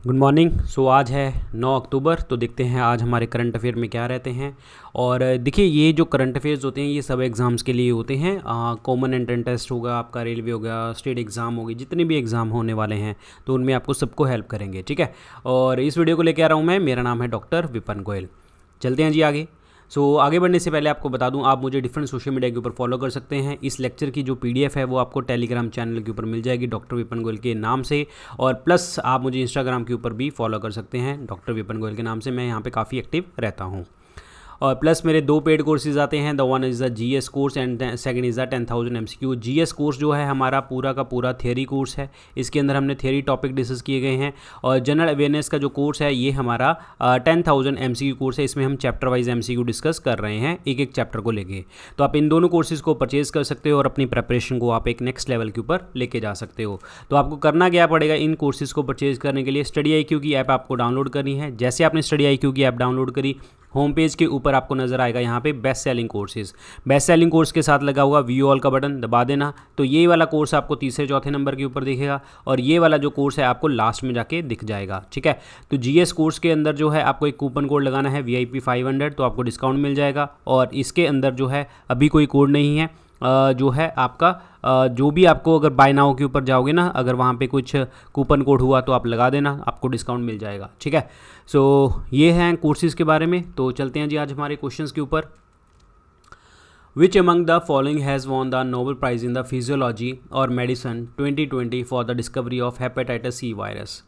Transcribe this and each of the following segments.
Good morning. सो आज है 9 अक्टूबर। तो देखते हैं आज हमारे करंट अफेयर में क्या रहते हैं। और देखिए, ये जो करंट अफेयर्स होते हैं ये सब एग्ज़ाम्स के लिए होते हैं। कॉमन एंट्रेंस टेस्ट होगा, आपका रेलवे हो गया, स्टेट एग्ज़ाम होगी, जितने भी एग्ज़ाम होने वाले हैं तो उनमें आपको सबको हेल्प करेंगे। ठीक है। और इस वीडियो को लेकर आ रहा हूँ मैं, मेरा नाम है डॉक्टर विपन गोयल। चलते हैं जी आगे। आगे बढ़ने से पहले आपको बता दूं, आप मुझे डिफरेंट सोशल मीडिया के ऊपर फॉलो कर सकते हैं। इस लेक्चर की जो पीडीएफ है वो आपको टेलीग्राम चैनल के ऊपर मिल जाएगी डॉक्टर विपन गोयल के नाम से। और प्लस आप मुझे इंस्टाग्राम के ऊपर भी फॉलो कर सकते हैं डॉक्टर विपन गोयल के नाम से। मैं यहाँ पे काफ़ी एक्टिव रहता हूँ। और प्लस मेरे 2 पेड कोर्सेज आते हैं। The one is the GS course and second is the 10,000 MCQ. GS course जो है हमारा पूरा का पूरा थियरी कोर्स है। इसके अंदर हमने थियरी टॉपिक डिस्कस किए गए हैं। और जनरल अवेयरनेस का जो कोर्स है ये हमारा 10,000 एमसीक्यू कोर्स है। इसमें हम चैप्टर वाइज एमसीक्यू डिस्कस कर रहे हैं, एक एक चैप्टर को लेके। तो आप इन दोनों कोर्सेज को परचेज कर सकते हो और अपनी प्रेपरेशन को आप एक नेक्स्ट लेवल के ऊपर लेके जा सकते हो। तो आपको करना क्या पड़ेगा, इन कोर्सेज को परचेज करने के लिए स्टडी आईक्यू की ऐप आपको डाउनलोड करनी है। जैसे आपने स्टडी आईक्यू की ऐप डाउनलोड करी, होम पेज के ऊपर आपको नजर आएगा यहाँ पे best selling courses. Best selling course के साथ लगा हुआ व्यू ऑल का बटन दबा देना, तो ये वाला कोर्स आपको तीसरे चौथे नंबर के ऊपर दिखेगा और ये वाला जो कोर्स है आपको लास्ट में जाके दिख जाएगा। ठीक है। तो जीएस कोर्स के अंदर जो है आपको एक कूपन कोड लगाना है VIP 500, तो आपको डिस्काउंट मिल जाएगा। और इसके अंदर जो है अभी कोई कोड नहीं है, जो है आपका जो भी आपको अगर बाय नाउ के ऊपर जाओगे ना, अगर वहाँ पे कुछ कूपन कोड हुआ तो आप लगा देना, आपको डिस्काउंट मिल जाएगा। ठीक है। ये हैं कोर्सेज के बारे में। तो चलते हैं जी आज हमारे क्वेश्चंस के ऊपर। Which among the following has won the Nobel Prize in the Physiology or Medicine 2020 for the discovery of hepatitis C virus?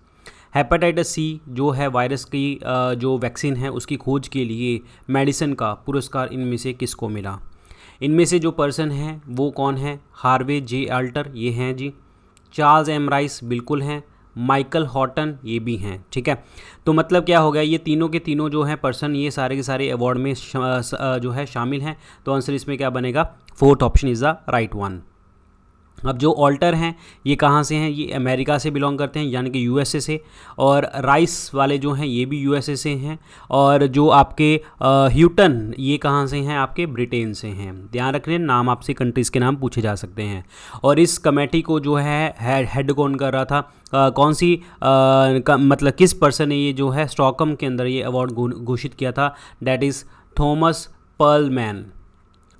Hepatitis C जो है वायरस की जो वैक्सीन है उसकी खोज के लिए मेडिसिन का पुरस्कार इनमें से किसको मिला? इनमें से जो पर्सन हैं वो कौन है? हार्वे जे अल्टर ये हैं जी। चार्ल्स एम राइस बिल्कुल हैं। माइकल हॉटन ये भी हैं। ठीक है। तो मतलब क्या हो गया, ये तीनों के तीनों जो हैं पर्सन ये सारे के सारे अवार्ड में जो है शामिल हैं। तो आंसर इसमें क्या बनेगा? 4th option is the right one. अब जो ऑल्टर हैं ये कहाँ से हैं? ये अमेरिका से बिलोंग करते हैं, यानी कि यूएसए से। और राइस वाले जो हैं ये भी यूएसए से हैं। और जो आपके ह्यूटन ये कहाँ से हैं? आपके ब्रिटेन से हैं। ध्यान रखने, नाम आपसे कंट्रीज़ के नाम पूछे जा सकते हैं। और इस कमेटी को जो है हेड कौन कर रहा था? कौन सी मतलब किस पर्सन ने ये जो है स्टॉकहोम के अंदर ये अवार्ड घोषित किया था? That is Thomas Perlman.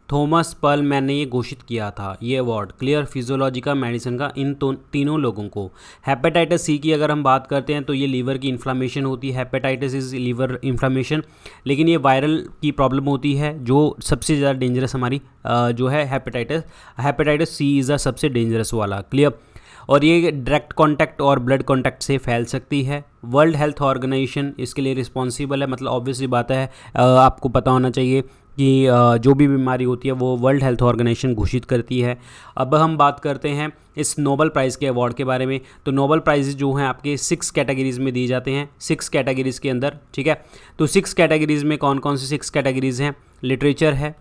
Thomas Perlman ने ये घोषित किया था ये अवार्ड क्लियर फिजियोलॉजी का, मेडिसिन का, इन तीनों लोगों को। हेपेटाइटिस सी की अगर हम बात करते हैं तो ये लीवर की इन्फ्लामेशन होती है। हेपेटाइटिस इज लीवर इन्फ्लामेशन, लेकिन ये वायरल की प्रॉब्लम होती है। जो सबसे ज़्यादा डेंजरस हमारी जो है हेपेटाइटिस सी इज़ द सबसे डेंजरस वाला। क्लियर। और ये डायरेक्ट कांटेक्ट और ब्लड कांटेक्ट से फैल सकती है। वर्ल्ड हेल्थ ऑर्गेनाइजेशन इसके लिए रिस्पॉन्सिबल है। मतलब ऑब्वियसली बात है, आपको पता होना चाहिए कि जो भी बीमारी होती है वो वर्ल्ड हेल्थ ऑर्गेनाइजेशन घोषित करती है। अब हम बात करते हैं इस नोबेल प्राइज़ के अवार्ड के बारे में। तो नोबेल प्राइज़ जो हैं आपके 6 कैटेगरीज़ में दिए जाते हैं, 6 कैटेगरीज़ के अंदर। ठीक है। तो 6 कैटेगरीज़ में कौन कौन सी 6 कैटेगरीज़ हैं? लिटरेचर है,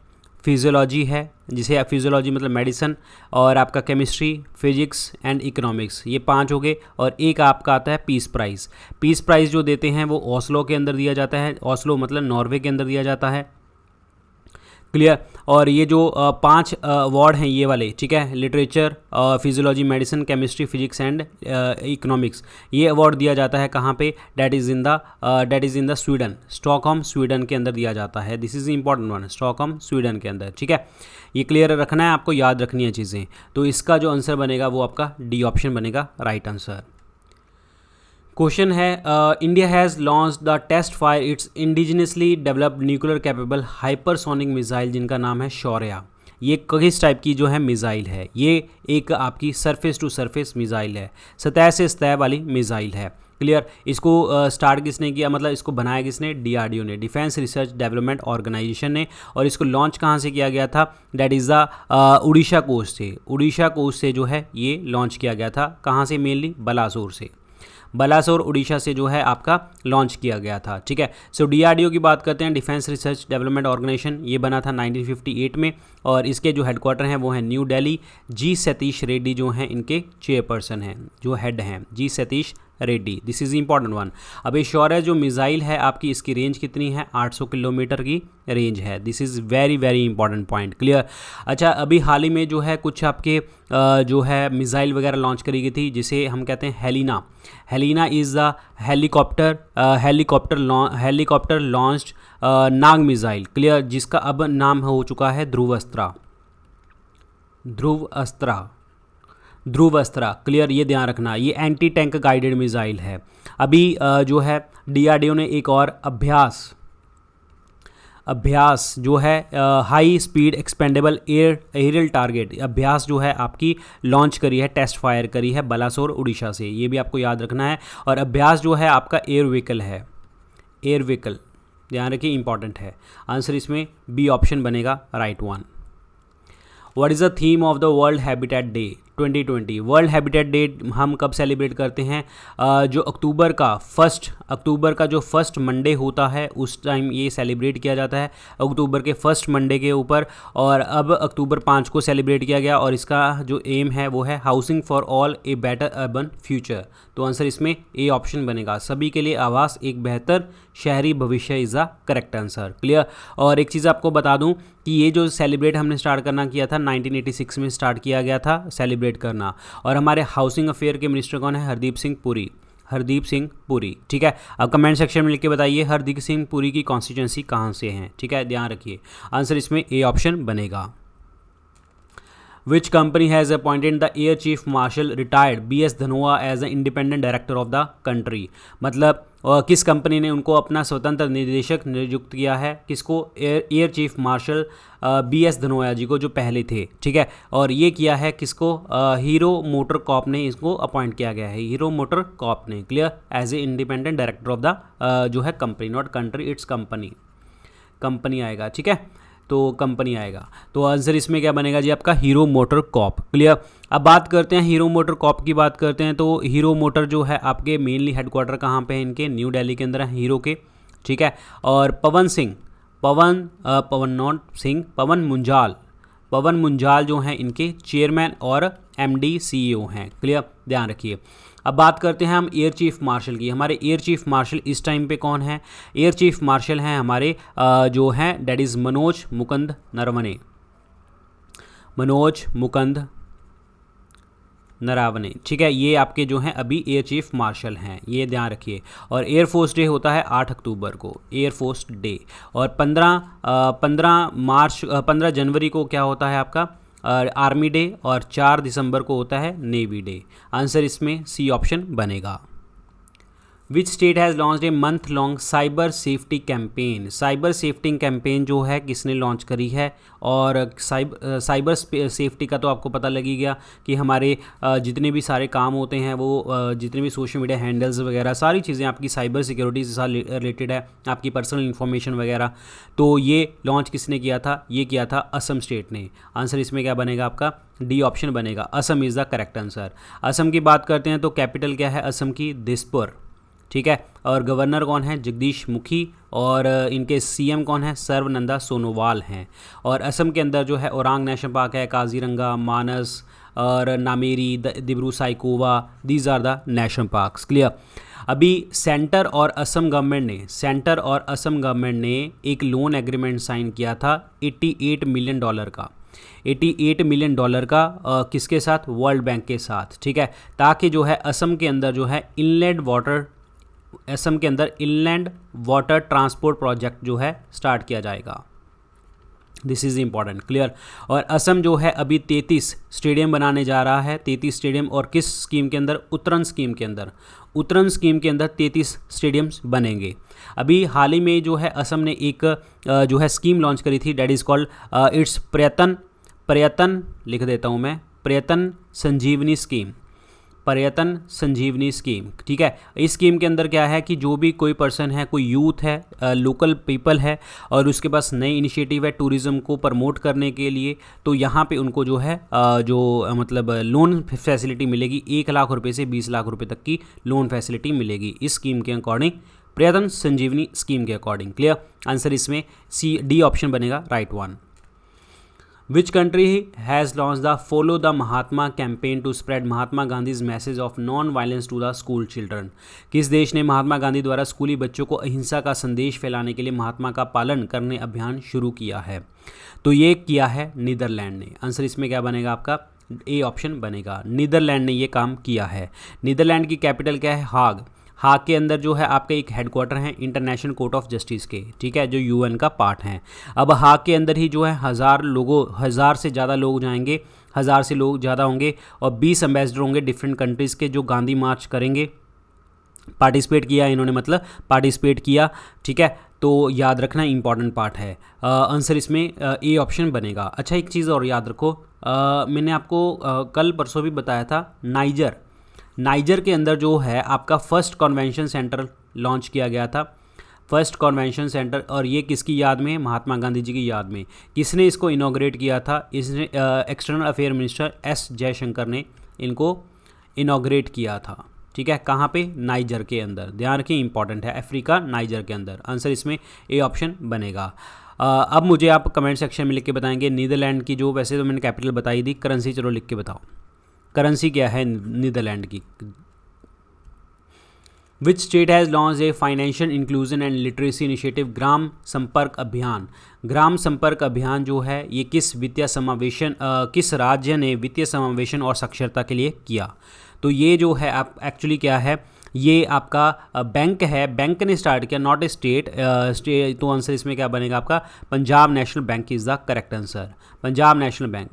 फिजियोलॉजी है, जिसे फिजियोलॉजी मतलब मेडिसिन, और आपका केमिस्ट्री, फिजिक्स एंड इकोनॉमिक्स, ये 5 हो गए। और एक आपका आता है पीस प्राइज़। पीस प्राइज़ जो देते हैं वो ओस्लो के अंदर दिया जाता है। ओस्लो मतलब नॉर्वे के अंदर दिया जाता है। क्लियर। और ये जो 5 अवार्ड हैं ये वाले, ठीक है, literature, physiology, medicine, chemistry, physics and economics, ये अवार्ड दिया जाता है कहाँ पे? That is in the Sweden, Stockholm Sweden के अंदर दिया जाता है। This is important one, Stockholm Sweden के अंदर। ठीक है। ये क्लियर रखना है, आपको याद रखनी है चीज़ें। तो इसका जो आंसर बनेगा वो आपका डी ऑप्शन बनेगा राइट आंसर। क्वेश्चन है, India has launch the test fire its indigenously developed nuclear capable hypersonic missile, जिनका नाम है शौर्य। ये किस टाइप की जो है मिसाइल है? ये एक आपकी सरफेस टू सरफेस मिसाइल है, सतह से सतह वाली मिसाइल है। क्लियर। इसको स्टार्ट किसने किया, मतलब इसको बनाया किसने? DRDO ने, डिफेंस रिसर्च डेवलपमेंट ऑर्गेनाइजेशन ने। और इसको लॉन्च कहाँ से किया गया था? That is the Orissa coast से। उड़ीसा कोस्ट से जो है ये लॉन्च किया गया था। कहाँ से? मेनली बलासोर से। बलासोर उड़ीसा से जो है आपका लॉन्च किया गया था। ठीक है। DRDO की बात करते हैं, डिफेंस रिसर्च डेवलपमेंट ऑर्गेनाइजेशन। ये बना था 1958 में और इसके जो हेडक्वार्टर हैं वो हैं न्यू दिल्ली। जी सतीश रेड्डी जो हैं इनके चेयरपर्सन हैं, जो हेड हैं, G Satish Reddy, this is important one. अब ये शौर्य जो मिसाइल है आपकी, इसकी रेंज कितनी है, 800 किलोमीटर की रेंज है। This is very very important point, clear. अच्छा, अभी हाल ही में जो है कुछ आपके जो है मिसाइल वगैरह लॉन्च करी गई थी, जिसे हम कहते हैं Helina. Helina is the helicopter launched Nag missile, clear, जिसका अब नाम हो चुका है ध्रुव अस्त्रा, क्लियर, ये ध्यान रखना। ये एंटी टैंक गाइडेड मिसाइल है। अभी जो है डीआरडीओ ने एक और अभ्यास जो है high speed expendable aerial target Abhyas जो है आपकी लॉन्च करी है, टेस्ट फायर करी है बालासोर उड़ीसा से, ये भी आपको याद रखना है। और अभ्यास जो है आपका एयर व्हीकल, ध्यान रखिए, इंपॉर्टेंट है। आंसर इसमें बी ऑप्शन बनेगा, right one. What is the theme of the world habitat day 2020? World habitat day हम कब सेलिब्रेट करते हैं? जो अक्टूबर का जो फर्स्ट मंडे होता है उस टाइम ये सेलिब्रेट किया जाता है, अक्टूबर के फर्स्ट मंडे के ऊपर। और अब अक्टूबर 5 को सेलिब्रेट किया गया, और इसका जो एम है वो है housing for all a better urban future. तो आंसर इसमें ए ऑप्शन बनेगा, सभी के लिए आवास, एक बेहतर शहरी भविष्य is the correct answer, clear. और एक चीज़ आपको बता दूं कि ये जो सेलिब्रेट हमने स्टार्ट करना किया था 1986 में स्टार्ट किया गया था सेलिब्रेट करना। और हमारे हाउसिंग अफेयर के मिनिस्टर कौन है? हरदीप सिंह पुरी, ठीक है। अब कमेंट सेक्शन में लिख के बताइए हरदीप सिंह पुरी की कॉन्स्टिट्यूंसी कहाँ से है, ठीक है, ध्यान रखिए। आंसर इसमें ए ऑप्शन बनेगा। Which company has appointed the Air Chief Marshal retired B.S. Dhanoa as the independent director of the country? मतलब किस कंपनी ने उनको अपना स्वतंत्र निदेशक नियुक्त किया है? किसको? Air Chief Marshal B.S. Dhanoa ji को, जो पहले थे, ठीक है। और ये किया है किसको? हीरो मोटर कॉर्प ने इसको अपॉइंट किया गया है, हीरो मोटर कॉर्प ने, clear, as a independent director of the जो है company, not country, it's company आएगा, ठीक है, तो कंपनी आएगा। तो आंसर इसमें क्या बनेगा जी आपका? Hero motor Corp, clear. अब बात करते हैं हीरो मोटर कॉर्प की बात करते हैं, तो हीरो मोटर जो है आपके मेनली हेडक्वार्टर कहाँ पे है इनके? न्यू दिल्ली के अंदर है हीरो के, ठीक है। और पवन मुंजाल जो हैं इनके चेयरमैन और एमडी सीईओ हैं, क्लियर, ध्यान रखिए। अब बात करते हैं हम एयर चीफ मार्शल की। हमारे एयर चीफ मार्शल इस टाइम पे कौन है? एयर चीफ मार्शल हैं हमारे जो हैं डेट इज़ मनोज मुकुंद नरावने, ठीक है। ये आपके जो हैं अभी एयर चीफ मार्शल हैं, ये ध्यान रखिए। और एयरफोर्स डे होता है 8 अक्टूबर को, एयरफोर्स डे। और 15 जनवरी को क्या होता है आपका? Army day. और 4 दिसंबर को होता है नेवी डे। आंसर इसमें सी ऑप्शन बनेगा। विच state has launch a month long cyber safety campaign? Cyber safety campaign जो है किसने लॉन्च करी है? और साइबर सेफ्टी का तो आपको पता लग ही गया कि हमारे जितने भी सारे काम होते हैं वो जितने भी सोशल मीडिया हैंडल्स वगैरह सारी चीज़ें आपकी साइबर सिक्योरिटी से साथ रिलेटेड है, आपकी पर्सनल इन्फॉर्मेशन वगैरह। तो ये लॉन्च किसने किया था? ये किया था असम स्टेट ने। आंसर इसमें क्या बनेगा आपका? डी ऑप्शन बनेगा, Assam is the correct answer. Assam की बात करते हैं तो कैपिटल क्या है असम की? दिसपुर, ठीक है। और गवर्नर कौन है? जगदीश मुखी। और इनके सीएम कौन है? सर्वनंदा सोनोवाल हैं। और असम के अंदर जो है ओरांग नेशनल पार्क है, काजीरंगा, मानस और Nameri, Dibru Saikhowa, these are the national parks, clear. अभी सेंटर और असम गवर्नमेंट ने एक लोन एग्रीमेंट साइन किया था $88 मिलियन का, $88 मिलियन का किसके साथ? वर्ल्ड बैंक के साथ, ठीक है। ताकि जो है असम के अंदर जो है इनलैंड वाटर ट्रांसपोर्ट प्रोजेक्ट जो है स्टार्ट किया जाएगा। This is important, clear. और असम जो है अभी 33 स्टेडियम बनाने जा रहा है, 33 स्टेडियम। और किस स्कीम के अंदर? उत्तरन स्कीम के अंदर 33 स्टेडियम्स बनेंगे। अभी हाल ही में जो है असम ने एक जो है स्कीम लॉन्च करी थी, डेट इज़ कॉल्ड इट्स प्रयतन लिख देता हूँ मैं, प्रयतन संजीवनी स्कीम, ठीक है। इस स्कीम के अंदर क्या है कि जो भी कोई पर्सन है, कोई यूथ है, लोकल पीपल है और उसके पास नई इनिशिएटिव है टूरिज़्म को प्रमोट करने के लिए, तो यहाँ पे उनको जो है मतलब लोन फैसिलिटी मिलेगी। 1 लाख रुपए से 20 लाख रुपए तक की लोन फैसिलिटी मिलेगी इस स्कीम के अकॉर्डिंग, प्रयतन संजीवनी स्कीम के अकॉर्डिंग, क्लियर। आंसर इसमें डी ऑप्शन बनेगा, right one. Which country has launch the follow the Mahatma campaign to spread Mahatma Gandhi's message of non violence to the school children. किस देश ने महात्मा गांधी द्वारा स्कूली बच्चों को अहिंसा का संदेश फैलाने के लिए महात्मा का पालन करने अभियान शुरू किया है? तो ये किया है नीदरलैंड ने। आंसर इसमें क्या बनेगा आपका? ए ऑप्शन बनेगा। नीदरलैंड ने ये काम किया है। नीदरलैंड की कैपिटल क्या है? हाग। हाग के अंदर जो है आपका एक हेडक्वार्टर है इंटरनेशनल कोर्ट ऑफ जस्टिस के, ठीक है, जो यूएन का पार्ट है। अब हाग के अंदर ही जो है 1000 से ज़्यादा लोग जाएंगे, 1000 से लोग ज़्यादा होंगे और 20 एम्बेसडर होंगे डिफरेंट कंट्रीज़ के, जो गांधी मार्च करेंगे। पार्टिसिपेट किया इन्होंने, मतलब पार्टिसिपेट किया, ठीक है। तो याद रखना इंपॉर्टेंट पार्ट है। आंसर इसमें ए ऑप्शन बनेगा। अच्छा, एक चीज़ और याद रखो, मैंने आपको कल परसों भी बताया था, नाइजर के अंदर जो है आपका फर्स्ट कन्वेंशन सेंटर लॉन्च किया गया था, फर्स्ट कन्वेंशन सेंटर, और ये किसकी याद में? महात्मा गांधी जी की याद में। किसने इसको इनॉग्रेट किया था? इसने external affair minister S Jaishankar ने इनको इनॉग्रेट किया था, ठीक है। कहाँ पे? नाइजर के अंदर। ध्यान रखिए, इंपॉर्टेंट है, अफ्रीका नाइजर के अंदर। आंसर इसमें ए ऑप्शन बनेगा। अब मुझे आप कमेंट सेक्शन में लिख के बताएंगे नीदरलैंड की, जो वैसे तो मैंने कैपिटल बताई थी, करेंसी चलो लिख के बताओ, करेंसी क्या है नीदरलैंड की? Which state has launch a financial inclusion and literacy initiative Gram Sampark Abhiyan? ग्राम संपर्क अभियान जो है ये किस राज्य ने वित्तीय समावेशन और साक्षरता के लिए किया? तो ये जो है आप एक्चुअली क्या है, ये आपका बैंक है, बैंक ने स्टार्ट किया, नॉट ए स्टेट। तो आंसर इसमें क्या बनेगा आपका? Punjab national bank is the correct answer. Punjab national bank.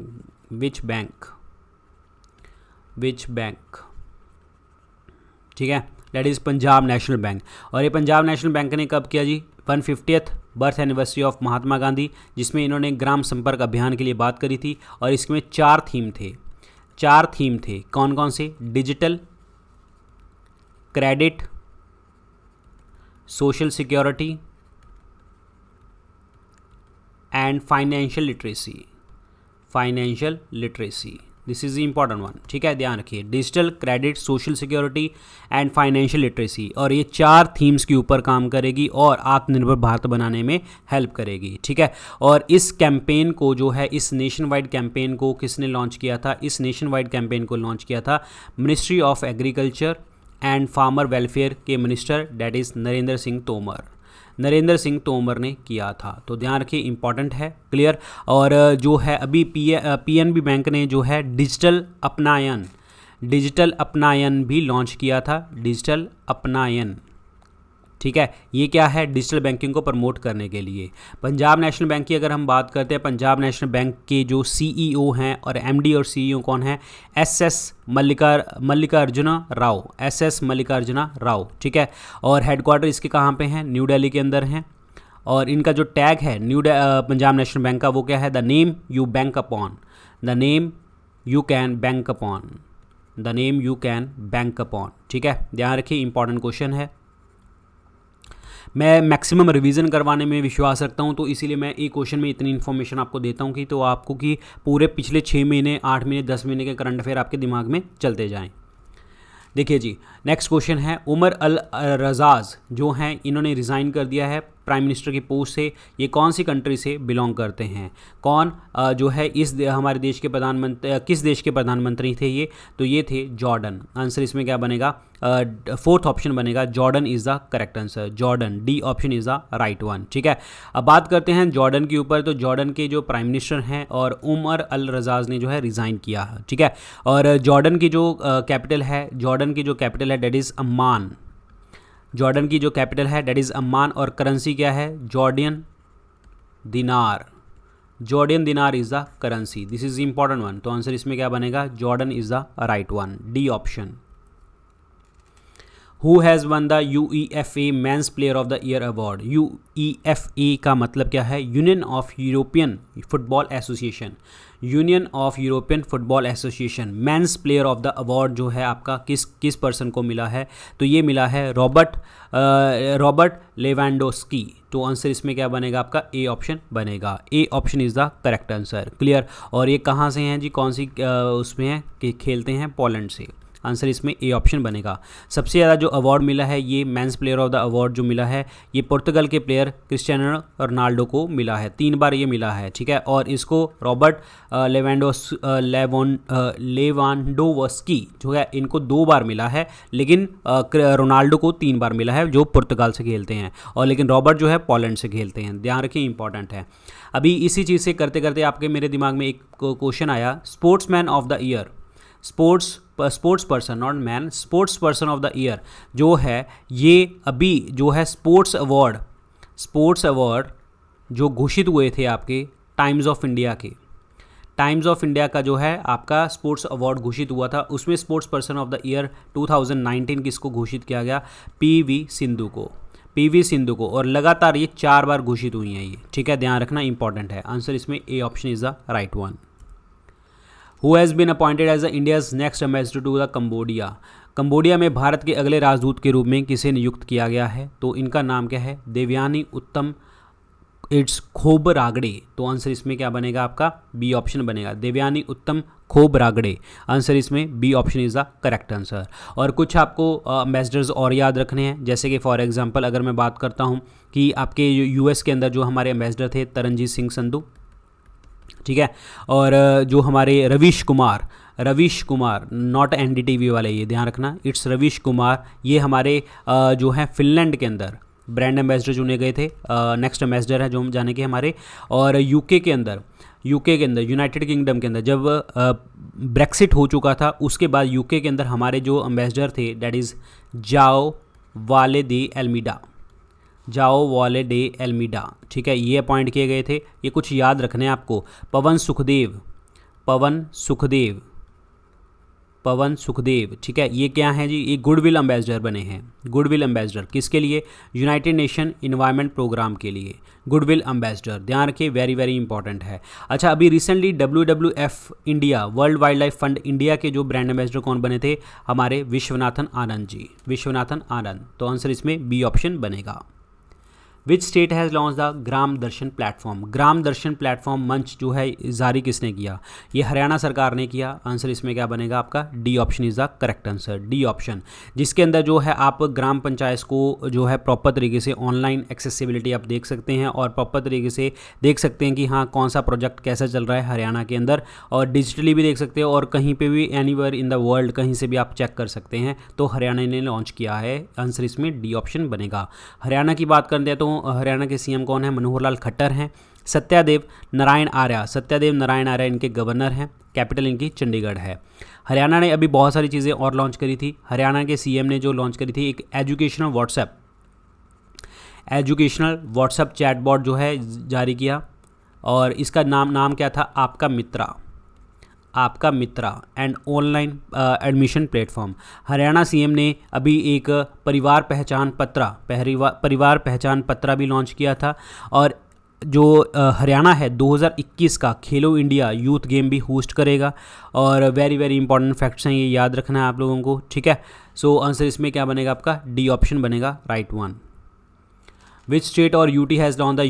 Which bank, ठीक है, that is Punjab national bank. और ये पंजाब नेशनल बैंक ने कब किया जी? 150th birth anniversary of Mahatma Gandhi, जिसमें इन्होंने ग्राम संपर्क अभियान के लिए बात करी थी। और इसमें 4 थीम थे। कौन कौन से? Digital, credit, social security and financial literacy. This is the important one, ठीक है, ध्यान रखिए। Digital, credit, social security and financial literacy. और ये 4 थीम्स के ऊपर काम करेगी और आत्मनिर्भर भारत बनाने में हेल्प करेगी, ठीक है। और इस कैंपेन को जो है, इस नेशन वाइड कैंपेन को किसने लॉन्च किया था? इस नेशन वाइड कैंपेन को लॉन्च किया था ministry of agriculture and farmer welfare के minister, that is Narendra Singh Tomar ने किया था। तो ध्यान रखिए, इंपॉर्टेंट है, क्लियर। और जो है अभी पीएनबी बैंक ने जो है डिजिटल अपनायन भी लॉन्च किया था, डिजिटल अपनायन, ठीक है। ये क्या है? डिजिटल बैंकिंग को प्रमोट करने के लिए। पंजाब नेशनल बैंक की अगर हम बात करते हैं, पंजाब नेशनल बैंक के जो सीईओ हैं और एमडी और सीईओ कौन है? एसएस मल्लिकार्जुना राव, ठीक है। और हेडक्वार्टर इसके कहाँ पे हैं? न्यू दिल्ली के अंदर हैं। और इनका जो टैग है पंजाब नेशनल बैंक का, वो क्या है? The name you can bank upon, ठीक है। ध्यान रखिए, इंपॉर्टेंट क्वेश्चन है। मैं मैक्सिमम रिवीजन करवाने में विश्वास रखता हूं, तो इसीलिए मैं एक क्वेश्चन में इतनी इन्फॉर्मेशन आपको देता हूं कि तो आपको कि पूरे पिछले 6 महीने, 8 महीने, 10 महीने के करंट अफेयर आपके दिमाग में चलते जाएं। देखिए जी, नेक्स्ट क्वेश्चन है, उमर अल रजाज जो हैं, इन्होंने रिज़ाइन कर दिया है प्राइम मिनिस्टर की पोस्ट से। ये कौन सी कंट्री से बिलोंग करते हैं? कौन जो है हमारे देश के प्रधानमंत्री, किस देश के प्रधानमंत्री थे ये? तो ये थे जॉर्डन। आंसर इसमें क्या बनेगा? 4th ऑप्शन बनेगा, Jordan is the correct answer. Jordan, D option is the right one, ठीक है। अब बात करते हैं जॉर्डन के ऊपर। तो जॉर्डन के जो प्राइम मिनिस्टर हैं और उमर अल रजाज ने जो है रिज़ाइन किया है, ठीक है। और जॉर्डन की जो कैपिटल है डेट इज़ अम्मान। जॉर्डन की जो कैपिटल है डेट इज़ अम्मान। और करेंसी क्या है? जॉर्डियन दिनार is the currency. This is important one. तो आंसर इसमें क्या बनेगा? Jordan is the right one, D option. Who has one the UEFA men's player of the year award? UEFA का मतलब क्या है? Union of European football association men's player of the award जो है आपका किस पर्सन को मिला है? तो ये मिला है रॉबर्ट लेवेंडोस्की। तो आंसर इसमें क्या बनेगा आपका? ए ऑप्शन बनेगा। A option is the correct answer, clear. और ये कहाँ से हैं जी? कौन सी उसमें है कि खेलते हैं? पोलैंड से। आंसर इसमें ए ऑप्शन बनेगा। सबसे ज़्यादा जो अवार्ड मिला है ये men's player of the award जो मिला है ये पुर्तगाल के प्लेयर क्रिस्टियानो रोनाल्डो को मिला है, 3 बार ये मिला है, ठीक है। और इसको रॉबर्ट लेवांडोव्स्की जो है इनको 2 बार मिला है, लेकिन रोनाल्डो को 3 बार मिला है जो पुर्तगाल से खेलते हैं, और लेकिन रॉबर्ट जो है पोलैंड से खेलते हैं, ध्यान रखिए इंपॉर्टेंट है। अभी इसी चीज़ से करते करते आपके मेरे दिमाग में एक क्वेश्चन आया, sportsman of the year, sports person not man, sports person of the year जो है ये अभी जो है स्पोर्ट्स अवार्ड जो घोषित हुए थे आपके टाइम्स ऑफ इंडिया के, टाइम्स ऑफ इंडिया का जो है आपका स्पोर्ट्स अवार्ड घोषित हुआ था, उसमें sports person of the year 2019 किसको घोषित किया गया, पीवी सिंधु को, और लगातार ये 4 बार घोषित हुई हैं ये, ठीक है, ध्यान रखना इंपॉर्टेंट है। आंसर इसमें A option is the right one. Who has been appointed as the India's next ambassador to the Cambodia में भारत के अगले राजदूत के रूप में किसे नियुक्त किया गया है, तो इनका नाम क्या है, देवयानी उत्तम इट्स खोबरागड़े, तो आंसर इसमें क्या बनेगा आपका, बी ऑप्शन बनेगा, देवयानी उत्तम खोबरागड़े, आंसर इसमें B option is the correct answer. और कुछ आपको एम्बेसडर्स और याद रखने हैं, जैसे कि फॉर एग्जांपल अगर मैं बात करता हूं कि आपके यूएस के अंदर जो हमारे एम्बेसडर थे तरनजीत सिंह संधू, ठीक है, और जो हमारे रवीश कुमार नॉट एनडीटीवी वाले, ये ध्यान रखना, इट्स रवीश कुमार, ये हमारे जो हैं फिनलैंड के अंदर ब्रांड एम्बेसडर चुने गए थे, नेक्स्ट एम्बेसडर है जो हम जाने के हमारे। और यूके के अंदर यूनाइटेड किंगडम के अंदर जब ब्रेक्सिट हो चुका था उसके बाद यूके के अंदर हमारे जो एम्बेसडर थे दैट इज़ जाओ वाले दे एल्मीडा, ठीक है, ये अपॉइंट किए गए थे। ये कुछ याद रखने हैं आपको, पवन सुखदेव, ठीक है, ये क्या है जी, ये गुडविल एम्बेसडर बने हैं। गुडविल एम्बेसडर किसके लिए, यूनाइटेड नेशन इन्वायरमेंट प्रोग्राम के लिए गुडविल एम्बेसडर, ध्यान रखिए, वेरी वेरी इंपॉर्टेंट है। अच्छा, अभी recently WWF India, world wild life fund India के जो ब्रांड एम्बेसडर कौन बने थे, हमारे विश्वनाथन आनंद, तो आंसर इसमें बी ऑप्शन बनेगा। विच state has launch the gram Darshan platform मंच जो है जारी किसने किया, ये हरियाणा सरकार ने किया, आंसर इसमें क्या बनेगा आपका, D option is the correct answer, D option, जिसके अंदर जो है आप ग्राम पंचायत को जो है प्रॉपर तरीके से ऑनलाइन एक्सेसिबिलिटी आप देख सकते हैं और प्रॉपर तरीके से देख सकते हैं कि हाँ कौन सा प्रोजेक्ट कैसा चल रहा है हरियाणा के अंदर, और डिजिटली भी देख सकते हैं और कहीं पर भी एनीवेयर इन द वर्ल्ड कहीं से भी आप चेक कर सकते हैं, तो हरियाणा ने लॉन्च किया है, आंसर इसमें डी ऑप्शन बनेगा। हरियाणा की बात करते हैं तो हरियाणा के सीएम कौन है, मनोहर लाल खट्टर हैं। सत्यदेव नारायण आर्य इनके गवर्नर हैं, कैपिटल इनकी चंडीगढ़ है। हरियाणा ने अभी बहुत सारी चीज़ें और लॉन्च करी थी, हरियाणा के सीएम ने जो लॉन्च करी थी एक एजुकेशनल व्हाट्सएप चैटबॉट जो है जारी किया, और इसका नाम क्या था, आपका Mitra and online admission platform. Haryana CM ने अभी एक परिवार पहचान पत्र भी लॉन्च किया था, और जो हरियाणा है 2021 का खेलो इंडिया यूथ गेम भी होस्ट करेगा, और वेरी वेरी इंपॉर्टेंट फैक्ट्स हैं, ये याद रखना है आप लोगों को, ठीक है। सो आंसर इसमें क्या बनेगा आपका, डी ऑप्शन बनेगा, राइट वन। विच स्टेट और यूटी हैज़ लॉन्च द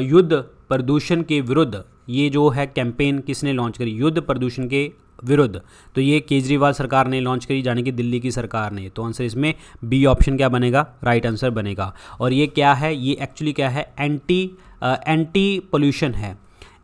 युद्ध प्रदूषण के विरुद्ध, ये जो है कैंपेन किसने लॉन्च करी, युद्ध प्रदूषण के विरुद्ध, तो ये केजरीवाल सरकार ने लॉन्च करी, यानी कि दिल्ली की सरकार ने, तो आंसर इसमें बी ऑप्शन क्या बनेगा, राइट आंसर बनेगा। और ये क्या है, ये एक्चुअली क्या है,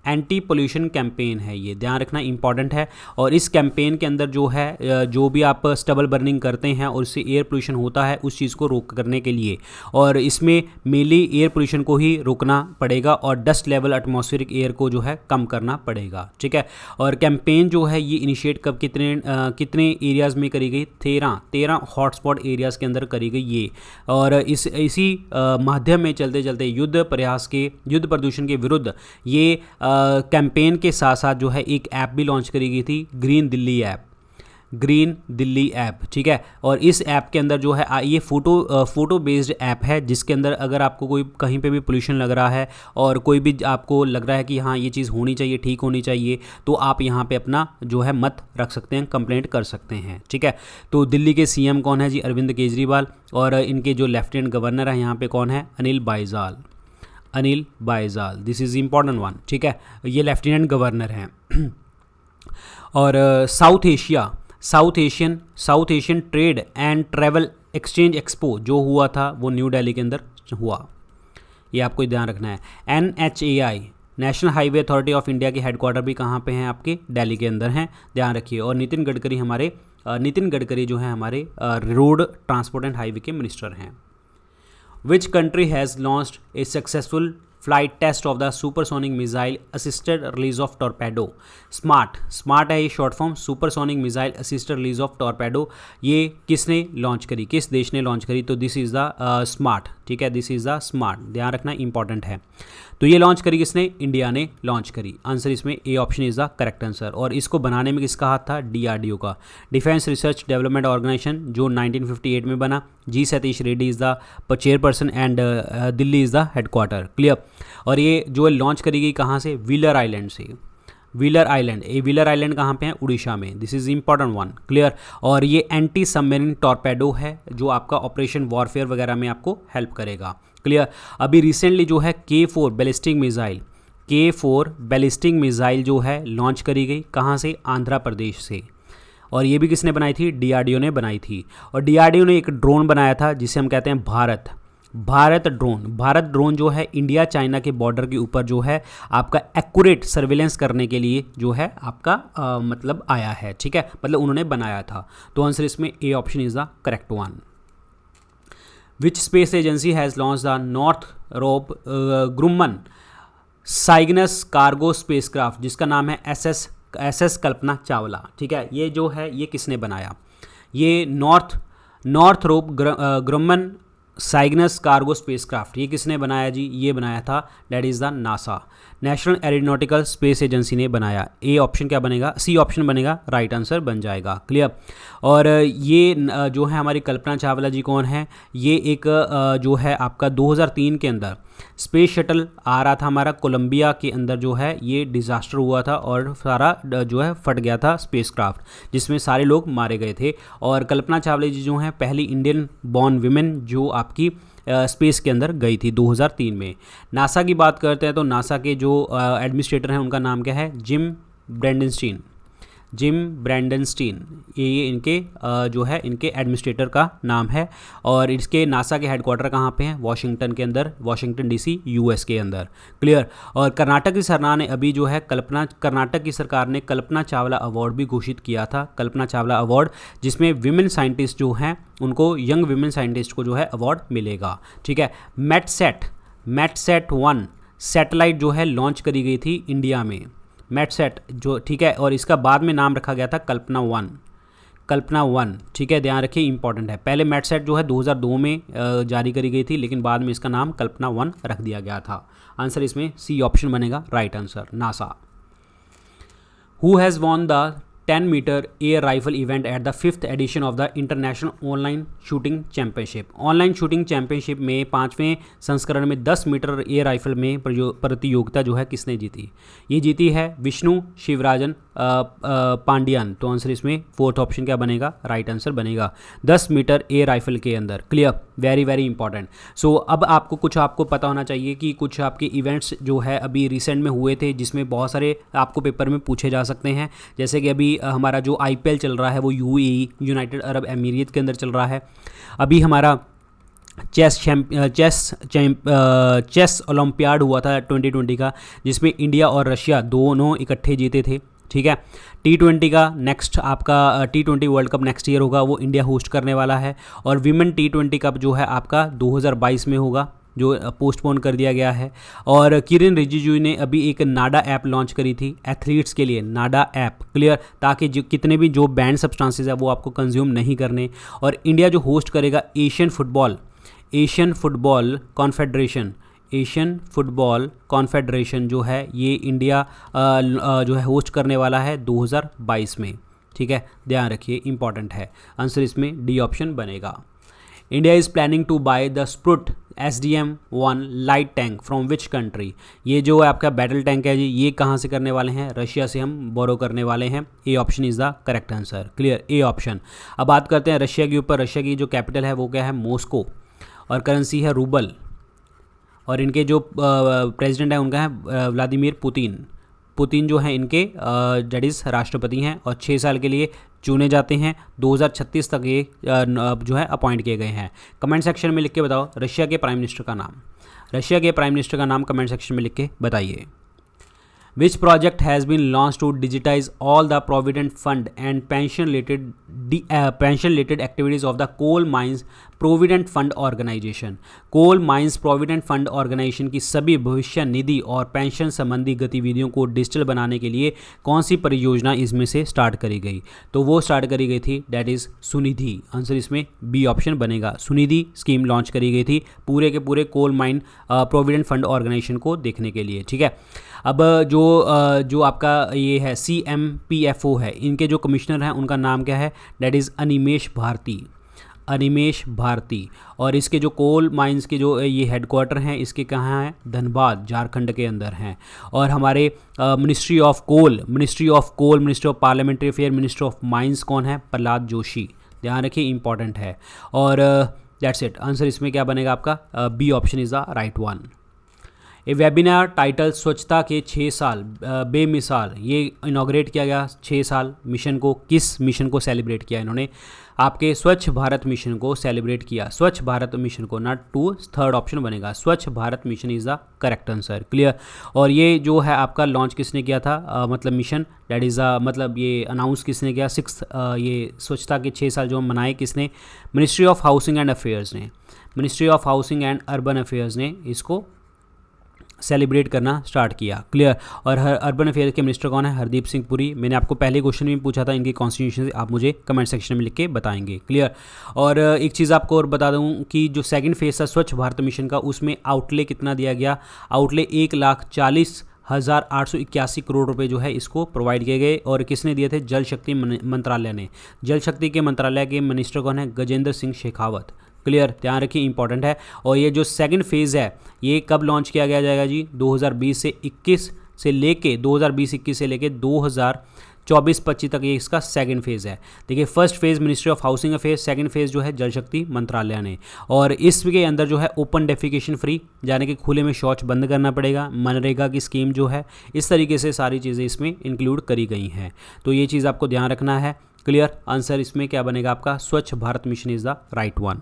एंटी पोल्यूशन कैंपेन है, ये ध्यान रखना इंपॉर्टेंट है। और इस कैंपेन के अंदर जो है जो भी आप स्टबल बर्निंग करते हैं और उससे एयर पोल्यूशन होता है उस चीज़ को रोक करने के लिए, और इसमें मेनली एयर पोल्यूशन को ही रोकना पड़ेगा और डस्ट लेवल एटमॉस्फेरिक एयर को जो है कम करना पड़ेगा, ठीक है। और कैंपेन जो है ये इनिशिएट कब कितने एरियाज़ में करी गई, 13 हॉटस्पॉट एरियाज़ के अंदर करी गई ये, और इसी माध्यम में चलते चलते युद्ध प्रदूषण के विरुद्ध ये कैंपेन के साथ साथ जो है एक ऐप भी लॉन्च करी गई थी, ग्रीन दिल्ली ऐप, ठीक है। और इस ऐप के अंदर जो है ये फ़ोटो बेस्ड ऐप है, जिसके अंदर अगर आपको कोई कहीं पे भी पोल्यूशन लग रहा है और कोई भी आपको लग रहा है कि हाँ ये चीज़ होनी चाहिए, ठीक होनी चाहिए, तो आप यहाँ पे अपना जो है मत रख सकते हैं, कंप्लेंट कर सकते हैं, ठीक है। तो दिल्ली के सीएम कौन है जी, अरविंद केजरीवाल, और इनके जो लेफ्टिनेंट गवर्नर हैं यहाँ पे कौन है, Anil Baijal, this is important one, ठीक है, ये लेफ्टिनेंट गवर्नर हैं। और South Asian trade and travel exchange expo जो हुआ था वो न्यू दिल्ली के अंदर हुआ, ये आपको ध्यान रखना है। NHAI national highway authority of India के हेडक्वार्टर भी कहाँ पे हैं, आपके दिल्ली के अंदर हैं, ध्यान रखिए। और नितिन गडकरी जो है हमारे रोड ट्रांसपोर्ट एंड हाईवे के मिनिस्टर हैं। Which country has launched a successful flight test of the supersonic missile assisted release of torpedo. Smart है ये short form, supersonic missile assisted release of torpedo. ये किसने लॉन्च करी, किस देश ने लॉन्च करी, तो दिस इज़ द स्मार्ट, ठीक है, दिस इज़ द स्मार्ट, ध्यान रखना इंपॉर्टेंट है। तो ये लॉन्च करी किसने, इंडिया ने लॉन्च करी। आंसर इसमें A option is the correct answer. और इसको बनाने में किसका हाथ था, DRDO का, डिफेंस रिसर्च डेवलपमेंट ऑर्गेनाइजेशन, जो 1958 में बना। G Satish Reddy is the chairperson and Delhi is the headquarter, clear. और ये जो लॉन्च करी गई कहाँ से, व्हीलर आइलैंड से। व्हीलर आइलैंड कहाँ पे है, उड़ीसा में, this is important one, clear. और ये एंटी सबमरीन टॉर्पेडो है जो आपका ऑपरेशन वॉरफेयर वगैरह में आपको हेल्प करेगा, क्लियर। अभी रिसेंटली जो है K4 बैलिस्टिक मिसाइल जो है लॉन्च करी गई कहाँ से, आंध्र प्रदेश से। और ये भी किसने बनाई थी, DRDO ने बनाई थी। और DRDO ने एक ड्रोन बनाया था जिसे हम कहते हैं भारत ड्रोन जो है इंडिया चाइना के बॉर्डर के ऊपर जो है आपका एक्यूरेट सर्विलेंस करने के लिए जो है आपका मतलब आया है, ठीक है, मतलब उन्होंने बनाया था। तो आंसर इसमें A option is the correct one. Which space agency has launch the Northrop Grumman Cygnus cargo spacecraft, जिसका नाम है SS कल्पना चावला, ठीक है। ये जो है ये किसने बनाया, ये Northrop Grumman Cygnus cargo spacecraft, ये किसने बनाया जी, ये बनाया था that is the NASA, national aeronautical space agency ने बनाया। ए ऑप्शन क्या बनेगा, सी ऑप्शन बनेगा, राइट आंसर बन जाएगा, क्लियर। और ये जो है हमारी कल्पना चावला जी कौन है, ये एक जो है आपका 2003 के अंदर स्पेस शटल आ रहा था हमारा कोलंबिया के अंदर, जो है ये डिज़ास्टर हुआ था और सारा जो है फट गया था स्पेसक्राफ्ट, जिसमें सारे लोग मारे गए थे। और कल्पना चावला जी जो हैं पहली इंडियन बॉर्न विमेन जो आपकी स्पेस के अंदर गई थी 2003 में। नासा की बात करते हैं तो नासा के जो एडमिनिस्ट्रेटर हैं उनका नाम क्या है, जिम ब्रैंडनस्टीन, ये इनके जो है इनके एडमिनिस्ट्रेटर का नाम है। और इसके नासा के हेडक्वार्टर कहाँ पे हैं, वाशिंगटन के अंदर, वाशिंगटन DC US के अंदर, क्लियर। और कर्नाटक की सरकार ने अभी जो है कर्नाटक की सरकार ने कल्पना चावला अवार्ड भी घोषित किया था, कल्पना चावला अवार्ड, जिसमें विमेन साइंटिस्ट जो हैं उनको, यंग विमेन साइंटिस्ट को जो है अवार्ड मिलेगा, ठीक है। मैटसेट 1 सैटेलाइट जो है लॉन्च करी गई थी इंडिया में, मैटसेट जो, ठीक है। और इसका बाद में नाम रखा गया था कल्पना 1, ठीक है, ध्यान रखिए इंपॉर्टेंट है। पहले मैटसेट जो है 2002 में जारी करी गई थी, लेकिन बाद में इसका नाम कल्पना 1 रख दिया गया था। आंसर इसमें सी ऑप्शन बनेगा, right answer, NASA. Who has won the 10-meter air rifle event at the 5th edition of the international online shooting championship. Online shooting championship में 5वें संस्करण में 10 मीटर एयर राइफल में प्रतियोगिता जो है किसने जीती, ये जीती है विष्णु शिवराजन पांडियन। तो आंसर इसमें फोर्थ ऑप्शन क्या बनेगा, राइट आंसर बनेगा, 10 मीटर एयर राइफल के अंदर, क्लियर, वेरी वेरी इंपॉर्टेंट। सो अब आपको पता होना चाहिए कि कुछ आपके इवेंट्स जो है अभी रिसेंट में हुए थे, जिसमें बहुत सारे आपको पेपर में पूछे जा सकते हैं। जैसे कि अभी हमारा जो IPL चल रहा है वो UAE यूनाइटेड अरब एमिरेट के अंदर चल रहा है। अभी हमारा चेस ओलंपियाड हुआ था 2020 का, जिसमें इंडिया और रशिया दोनों इकट्ठे जीते थे, ठीक है। T20 का नेक्स्ट आपका T20 world cup next year होगा, वो इंडिया होस्ट करने वाला है। और विमेन T20 कप जो है आपका 2022 में होगा, जो पोस्टपोन कर दिया गया है। और किरण रिजिजू ने अभी एक नाडा ऐप लॉन्च करी थी एथलीट्स के लिए, नाडा ऐप, क्लियर, ताकि जो कितने भी जो बैंड सब्सटेंसेस है वो आपको कंज्यूम नहीं करने। और इंडिया जो होस्ट करेगा एशियन फुटबॉल कॉन्फेडरेशन जो है, ये इंडिया जो है होस्ट करने वाला है 2022 में, ठीक है, ध्यान रखिए इंपॉर्टेंट है। आंसर इसमें डी ऑप्शन बनेगा। India is planning to buy the Sprut SDM-1 light tank from which country. ये जो है आपका बैटल टैंक है जी, ये कहाँ से करने वाले हैं, रशिया से हम बोरो करने वाले हैं। A option is the correct answer, clear, A option. अब बात करते हैं रशिया के ऊपर। रशिया की जो कैपिटल है वो क्या है, मॉस्को, और करेंसी है रूबल। और इनके जो प्रेसिडेंट है उनका है व्लादिमीर पुतिन जो है इनके डेट इज़ राष्ट्रपति हैं। और 6 साल के लिए चुने जाते हैं। 2036 तक ये जो है अपॉइंट किए गए हैं। कमेंट सेक्शन में लिख के बताओ रशिया के प्राइम मिनिस्टर का नाम। रशिया के प्राइम मिनिस्टर का नाम कमेंट सेक्शन में लिख के बताइए। Which project has been launched to digitize all the provident fund and pension related activities of the Coal Mines Provident Fund Organization? Coal Mines Provident Fund Organization की सभी भविष्य निधि और पेंशन संबंधी गतिविधियों को डिजिटल बनाने के लिए कौन सी परियोजना इसमें से स्टार्ट करी गई? तो वो स्टार्ट करी गई थी दैट इज़ सुनिधि। आंसर इसमें बी ऑप्शन बनेगा। सुनिधि स्कीम लॉन्च करी गई थी पूरे के पूरे coal mine provident fund organisation को देखने के लिए। ठीक है, अब जो आपका ये है CMPFO है, इनके जो कमिश्नर हैं उनका नाम क्या है? That is Animesh Bharti. अनिमेश भारती। और इसके जो कोल माइंस के जो ये हेडक्वार्टर हैं इसके कहाँ हैं? धनबाद झारखंड के अंदर हैं। और हमारे ministry of parliamentary affair, minister of mines कौन है? प्रहलाद जोशी। ध्यान रखिए, इंपॉर्टेंट है। और दैट्स इट। आंसर इसमें क्या बनेगा आपका? B option is the right one. A webinar title स्वच्छता के 6 साल बेमिसाल, ये इनॉग्रेट किया गया 6 साल मिशन को। किस मिशन को सेलिब्रेट किया इन्होंने? आपके स्वच्छ भारत मिशन को सेलिब्रेट किया। स्वच्छ भारत मिशन को, नॉट टू, थर्ड ऑप्शन बनेगा। स्वच्छ Bharat mission is the correct answer. Clear. और ये जो है आपका लॉन्च किसने किया था? मतलब मिशन दैट इज़ मतलब ये अनाउंस किसने किया? 6 ये स्वच्छता के 6 साल जो मनाए किसने? Ministry of housing and affairs ने। Ministry of housing and urban affairs ने इसको सेलिब्रेट करना स्टार्ट किया। क्लियर। और अर्बन अफेयर के मिनिस्टर कौन है? हरदीप सिंह पुरी। मैंने आपको पहले क्वेश्चन में पूछा था इनकी कॉन्स्टिट्यूशन से, आप मुझे कमेंट सेक्शन में लिख के बताएंगे। क्लियर। और एक चीज़ आपको और बता दूं कि जो सेकंड फेज था स्वच्छ भारत मिशन का, उसमें आउटले कितना दिया गया? आउटले 1,40,881 करोड़ रुपए जो है इसको प्रोवाइड किए गए। और किसने दिए थे? जल शक्ति मंत्रालय ने। जल शक्ति के मंत्रालय के मिनिस्टर कौन है? गजेंद्र सिंह शेखावत। क्लियर। ध्यान रखिए, इंपॉर्टेंट है। और ये जो सेकंड फेज़ है ये कब लॉन्च किया गया जाएगा जी? 2020-21 से लेके 2020-21 से लेके 2024-25 तक ये इसका सेकंड फेज़ है। देखिए, first phase ministry of housing affairs, second phase जो है जल शक्ति मंत्रालय ने। और इसके अंदर जो है ओपन डेफिकेशन फ्री, यानी कि खुले में शौच बंद करना पड़ेगा। मनरेगा की स्कीम जो है, इस तरीके से सारी चीज़ें इसमें इंक्लूड करी गई हैं। तो ये चीज़ आपको ध्यान रखना है। क्लियर। आंसर इसमें क्या बनेगा आपका? स्वच्छ Bharat mission is the right one.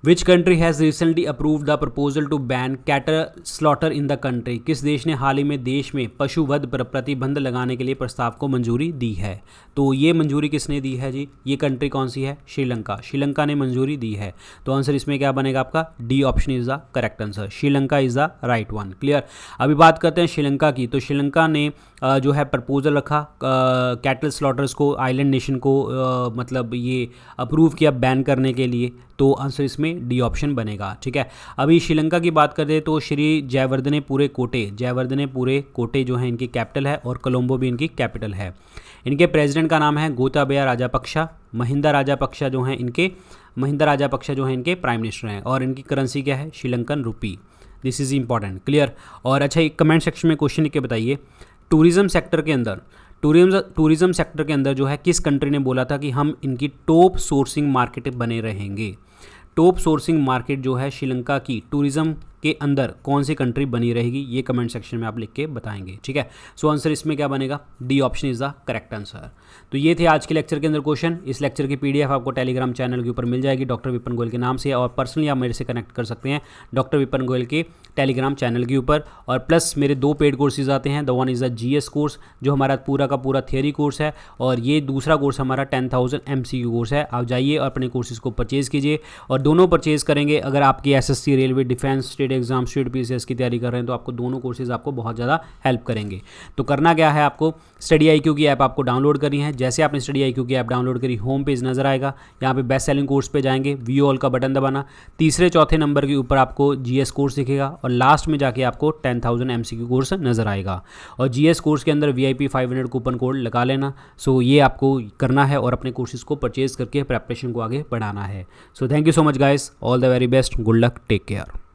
Which country has recently approved the proposal to ban cattle slaughter in the country? किस देश ने हाल ही में देश में पशुवध पर प्रतिबंध लगाने के लिए प्रस्ताव को मंजूरी दी है? तो ये मंजूरी किसने दी है जी? ये कंट्री कौन सी है? श्रीलंका। श्रीलंका ने मंजूरी दी है। तो आंसर इसमें क्या बनेगा आपका? D option is the correct answer. Sri Lanka is the right one. Clear. अभी बात करते हैं श्रीलंका की। तो श्रीलंका ने जो है प्रपोजल रखा कैटल स्लॉटर्स को, आइलैंड नेशन को मतलब ये अप्रूव किया बैन करने के लिए। तो आंसर इसमें डी ऑप्शन बनेगा। ठीक है। अभी श्रीलंका की बात करें तो श्री जयवर्धनेपुरे कोटे जो है इनकी कैपिटल है, और कोलंबो भी इनकी कैपिटल है। इनके प्रेसिडेंट का नाम है गोताबया राजापक्षा। महिंदा राजापक्षा जो हैं इनके प्राइम मिनिस्टर हैं। और इनकी करेंसी क्या है? Sri Lankan rupee. This is important. Clear. और अच्छा, एक कमेंट सेक्शन में क्वेश्चन लिख के बताइए, टूरिज़्म सेक्टर के अंदर जो है किस कंट्री ने बोला था कि हम इनकी टॉप सोर्सिंग मार्केट बने रहेंगे? टॉप सोर्सिंग मार्केट जो है श्रीलंका की टूरिज़्म के अंदर कौन सी कंट्री बनी रहेगी? ये कमेंट सेक्शन में आप लिख के बताएंगे। ठीक है। सो आंसर इसमें क्या बनेगा? D option is the correct answer. तो ये थे आज के लेक्चर के अंदर क्वेश्चन। इस लेक्चर की PDF आपको टेलीग्राम चैनल के ऊपर मिल जाएगी डॉक्टर विपिन गोयल के नाम से, और पर्सनली आप मेरे से कनेक्ट कर सकते हैं डॉक्टर विपिन गोयल के टेलीग्राम चैनल के ऊपर। और प्लस मेरे 2 पेड कोर्सेज आते हैं। The one is the GS course जो हमारा पूरा का पूरा थियरी कोर्स है, और ये दूसरा कोर्स हमारा 10,000 MCQ कोर्स है। आप जाइए और अपने कोर्सेज को परचेज़ कीजिए, और दोनों परचेज़ करेंगे अगर आपकी SSC, railway, defence, state exam, state PCS की तैयारी कर रहे हैं, तो आपको दोनों कोर्सेज आपको बहुत ज़्यादा हेल्प करेंगे। तो करना क्या है, आपको स्टडी IQ की ऐप आपको डाउनलोड करनी है। जैसे आपने स्टडी IQ की ऐप डाउनलोड करी, होम पेज नज़र आएगा, यहाँ पे बेस्ट सेलिंग कोर्स पे जाएंगे, व्यू ऑल का बटन दबाना, तीसरे चौथे नंबर के ऊपर आपको GS कोर्स दिखेगा, और लास्ट में जाके आपको 10,000 MCQ कोर्स नज़र आएगा। और GS कोर्स के अंदर VIP 500 कूपन कोड लगा लेना। सो ये आपको करना है और अपने कोर्सेज को परचेज करके प्रेपरेशन को आगे बढ़ाना है। So thank you so much guys, all the very best, good luck, take care.